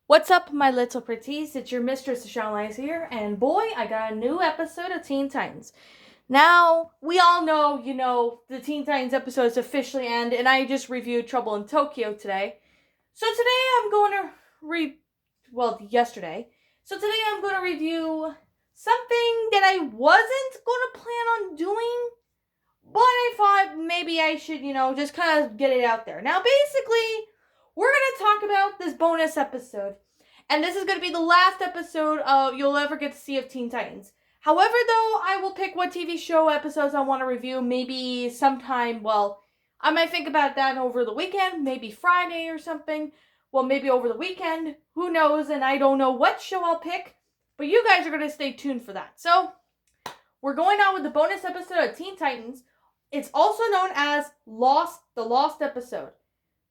What's up, my little pretties? It's your mistress, Sean Lies here, and boy, I got a new episode of Teen Titans. Now, we all know, the Teen Titans episodes officially end, and I just reviewed Trouble in Tokyo today. So today I'm going to yesterday. So today I'm going to review something that I wasn't going to plan on doing, but I thought maybe I should, just kind of get it out there. Now, basically, we're going to talk about this bonus episode. And this is going to be the last episode you'll ever get to see of Teen Titans. However, though, I will pick what TV show episodes I want to review. Maybe sometime, I might think about that over the weekend. Maybe Friday or something. Well, maybe over the weekend. Who knows? And I don't know what show I'll pick. But you guys are going to stay tuned for that. So, we're going on with the bonus episode of Teen Titans. It's also known as the Lost episode.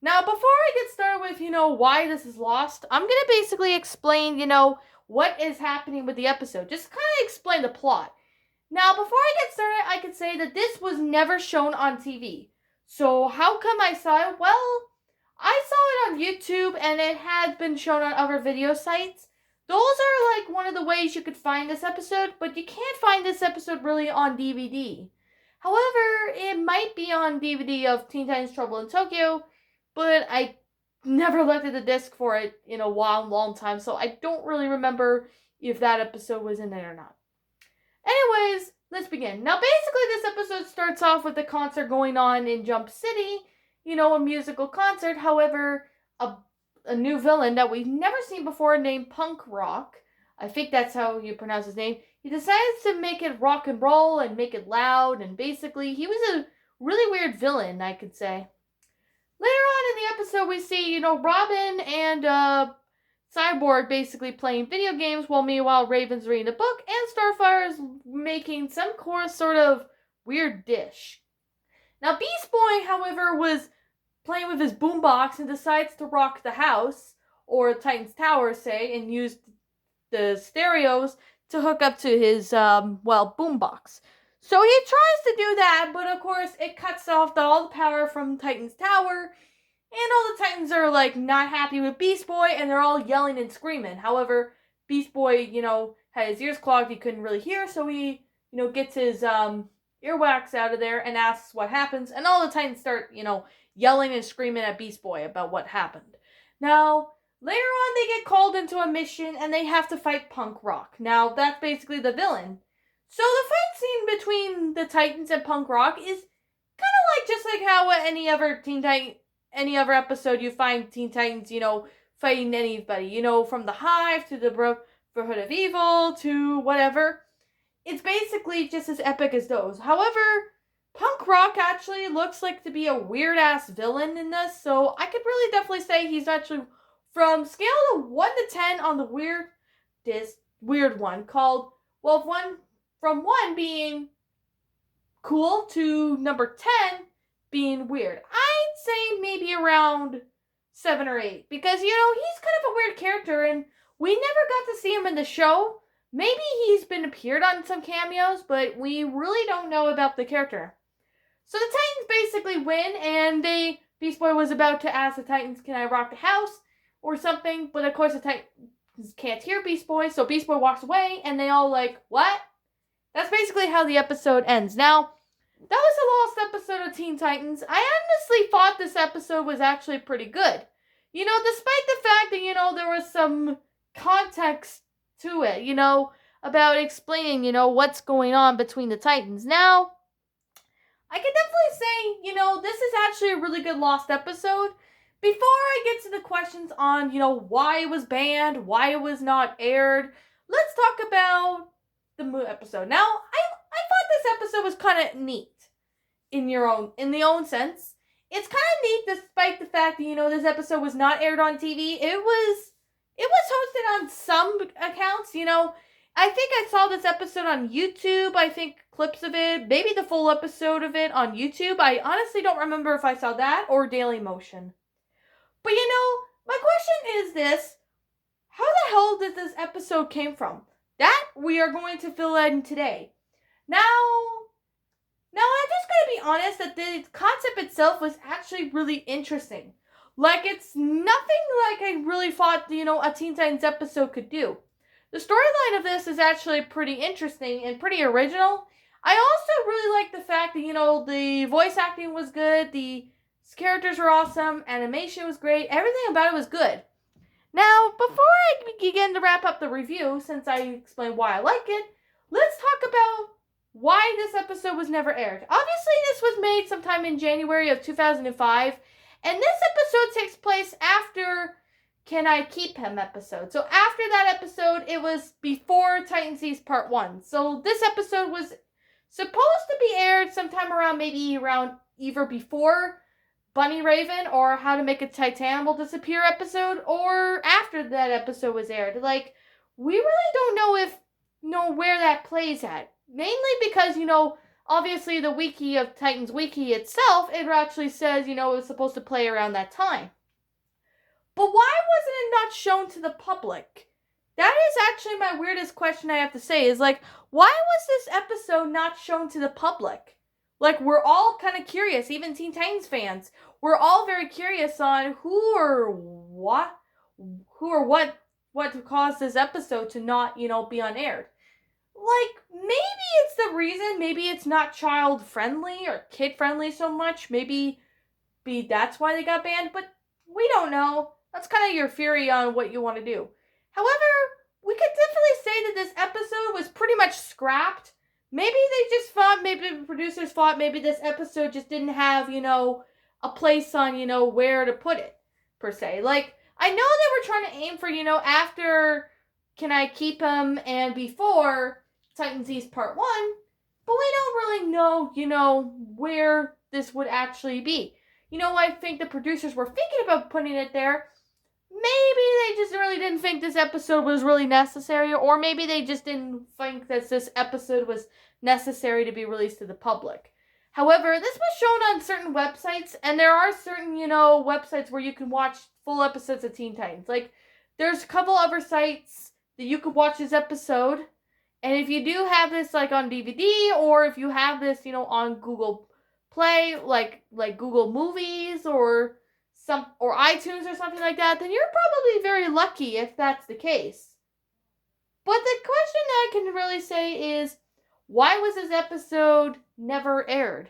Now, before I get started with, why this is lost, I'm going to basically explain, what is happening with the episode. Just kind of explain the plot. Now, before I get started, I could say that this was never shown on TV. So, how come I saw it? Well, I saw it on YouTube and it had been shown on other video sites. Those are like one of the ways you could find this episode, but you can't find this episode really on DVD. However, it might be on DVD of Teen Titans Trouble in Tokyo, but I never looked at the disc for it in a long time, so I don't really remember if that episode was in it or not. Anyways, let's begin. Now, basically, this episode starts off with the concert going on in Jump City, a musical concert. However, a new villain that we've never seen before named Punk Rock, I think that's how you pronounce his name, he decides to make it rock and roll and make it loud, and basically, he was a really weird villain, I could say. Later on in the episode, we see, Robin and Cyborg basically playing video games, while meanwhile Raven's reading a book and Starfire is making some sort of weird dish. Now, Beast Boy, however, was playing with his boombox and decides to rock the house, or Titan's Tower, say, and use the stereos to hook up to his, boombox. So he tries to do that, but of course it cuts off all the power from Titan's Tower, and all the Titans are not happy with Beast Boy, and they're all yelling and screaming. However, Beast Boy, had his ears clogged, he couldn't really hear, so he, gets his earwax out of there and asks what happens, and all the Titans start, yelling and screaming at Beast Boy about what happened. Now, later on, they get called into a mission, and they have to fight Punk Rock. Now, that's basically the villain. So the fight scene between the Titans and Punk Rock is kind of just like how any other episode you find Teen Titans, fighting anybody, from the Hive to the Brotherhood of Evil to whatever. It's basically just as epic as those. However, Punk Rock actually looks like to be a weird ass villain in this, so I could really definitely say he's actually from scale of 1 to 10 on the weird one called, from 1 being cool to number 10 being weird. I'd say maybe around 7 or 8 because, he's kind of a weird character and we never got to see him in the show. Maybe he's been appeared on some cameos, but we really don't know about the character. So the Titans basically win, and Beast Boy was about to ask the Titans, can I rock the house or something? But of course the Titans can't hear Beast Boy, so Beast Boy walks away, and they all what? That's basically how the episode ends. Now, that was the last episode of Teen Titans. I honestly thought this episode was actually pretty good. Despite the fact that, there was some context to it, about explaining, what's going on between the Titans. Now, I can definitely say, this is actually a really good lost episode. Before I get to the questions on, why it was banned, why it was not aired, let's talk about the episode. Now, I thought this episode was kind of neat in the own sense. It's kind of neat despite the fact that, this episode was not aired on TV. It was hosted on some accounts, I think I saw this episode on YouTube. I think clips of it, maybe the full episode of it on YouTube. I honestly don't remember if I saw that or Daily Motion. But my question is this: how the hell did this episode came from? That we are going to fill in today. Now I'm just going to be honest that the concept itself was actually really interesting. Like, it's nothing like I really thought, a Teen Titans episode could do. The storyline of this is actually pretty interesting and pretty original. I also really like the fact that, the voice acting was good, the characters were awesome, animation was great, everything about it was good. Now, before I begin to wrap up the review, since I explained why I like it, let's talk about why this episode was never aired. Obviously, this was made sometime in January of 2005, and this episode takes place after Can I Keep Him episode. So after that episode, it was before Titan Seas Part 1. So this episode was supposed to be aired sometime around either before Bunny Raven or How to Make a Titanimal Disappear episode, or after that episode was aired. Like, we really don't know where that plays at. Mainly because, obviously the wiki of Titans Wiki itself, it actually says, it was supposed to play around that time. But why wasn't it not shown to the public? That is actually my weirdest question I have to say, is like, why was this episode not shown to the public? Like, we're all kind of curious, even Teen Titans fans. We're all very curious on who or what caused this episode to not, be unaired. Like, maybe it's the reason, maybe it's not child-friendly or kid-friendly so much. Maybe that's why they got banned, but we don't know. That's kind of your theory on what you want to do. However, we could definitely say that this episode was pretty much scrapped. Maybe the producers thought maybe this episode just didn't have, a place on, where to put it, per se. Like, I know they were trying to aim for, after Can I Keep Him and before Titan Seas Part 1, but we don't really know, where this would actually be. I think the producers were thinking about putting it there. Maybe they just really didn't think this episode was really necessary, or maybe they just didn't think that this episode was necessary to be released to the public. However, this was shown on certain websites, and there are certain, websites where you can watch full episodes of Teen Titans. Like, there's a couple other sites that you could watch this episode, and if you do have this, like, on DVD, or if you have this, on Google Play, like Google Movies, or iTunes or something like that, then you're probably very lucky if that's the case. But the question that I can really say is, why was this episode never aired?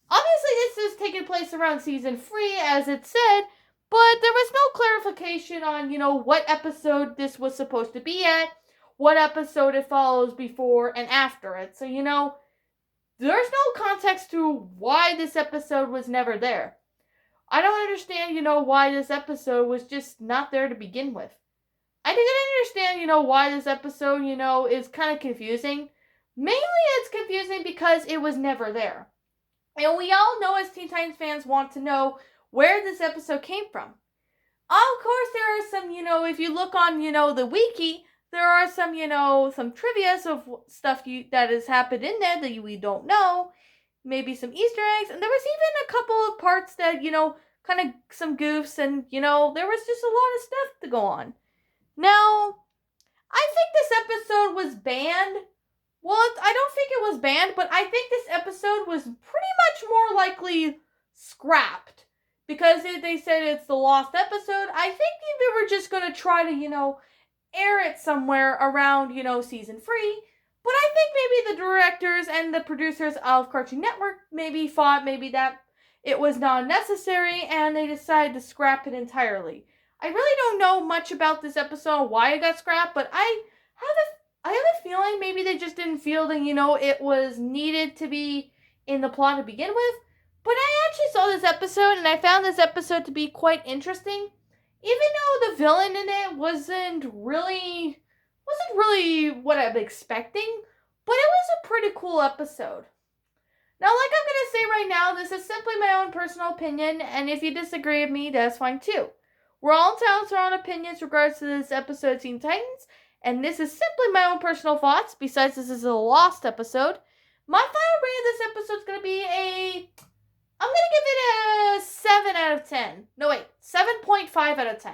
Obviously, this is taking place around season 3, as it said, but there was no clarification on, what episode this was supposed to be at, what episode it follows before and after it. So, there's no context to why this episode was never there. I don't understand, why this episode was just not there to begin with. I didn't understand, why this episode, is kind of confusing. Mainly it's confusing because it was never there. And we all know as Teen Titans fans want to know where this episode came from. Of course, there are some, if you look on, the wiki, there are some, some trivia of stuff that has happened in there that we don't know. Maybe some Easter eggs. And there was even a couple of parts that, kind of some goofs, and, there was just a lot of stuff to go on. Now, I think this episode was banned. Well, I don't think it was banned, but I think this episode was pretty much more likely scrapped. Because they said it's the lost episode, I think they were just going to try to, air it somewhere around, season 3. But I think maybe the directors and the producers of Cartoon Network maybe thought maybe that it was not necessary, and they decided to scrap it entirely. I really don't know much about this episode, why it got scrapped, but I have a feeling maybe they just didn't feel that, it was needed to be in the plot to begin with. But I actually saw this episode, and I found this episode to be quite interesting. Even though the villain in it wasn't really what I'm expecting, but it was a pretty cool episode. Now, like I'm going to say right now, this is simply my own personal opinion, and if you disagree with me, that's fine too. We're all entitled to our own opinions regards to this episode of Teen Titans, and this is simply my own personal thoughts. Besides, this is a lost episode. My final rating of this episode is going to be I'm going to give it a 7 out of 10. No, wait, 7.5 out of 10.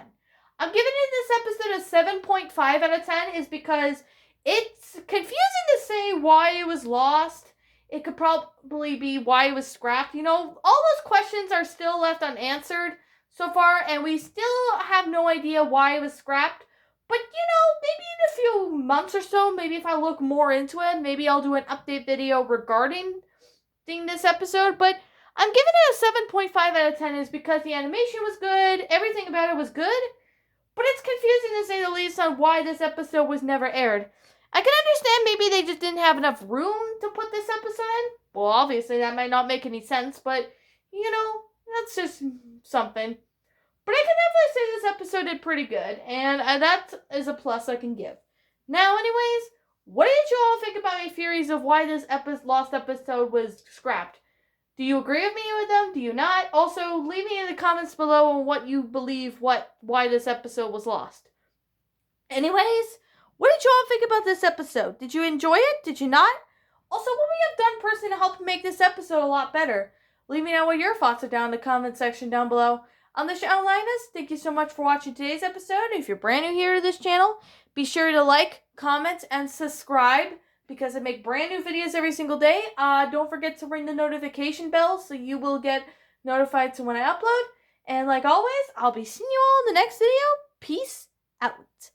I'm giving this episode a 7.5 out of 10 is because it's confusing to say why it was lost. It could probably be why it was scrapped. All those questions are still left unanswered. so far, and we still have no idea why it was scrapped. But, maybe in a few months or so, maybe if I look more into it, maybe I'll do an update video regarding this episode. But I'm giving it a 7.5 out of 10 is because the animation was good, everything about it was good, but it's confusing to say the least on why this episode was never aired. I can understand maybe they just didn't have enough room to put this episode in. Well, obviously that might not make any sense, but, that's just something. But I can definitely say this episode did pretty good, and that is a plus I can give. Now, anyways, what did you all think about my theories of why this lost episode was scrapped? Do you agree with me with them? Do you not? Also, leave me in the comments below on what you believe why this episode was lost. Anyways, what did you all think about this episode? Did you enjoy it? Did you not? Also, what we have done personally to help make this episode a lot better? Leave me know what your thoughts are down in the comment section down below. On the channel Linus, thank you so much for watching today's episode. If you're brand new here to this channel, be sure to like, comment, and subscribe because I make brand new videos every single day. Don't forget to ring the notification bell so you will get notified to when I upload. And like always, I'll be seeing you all in the next video. Peace out.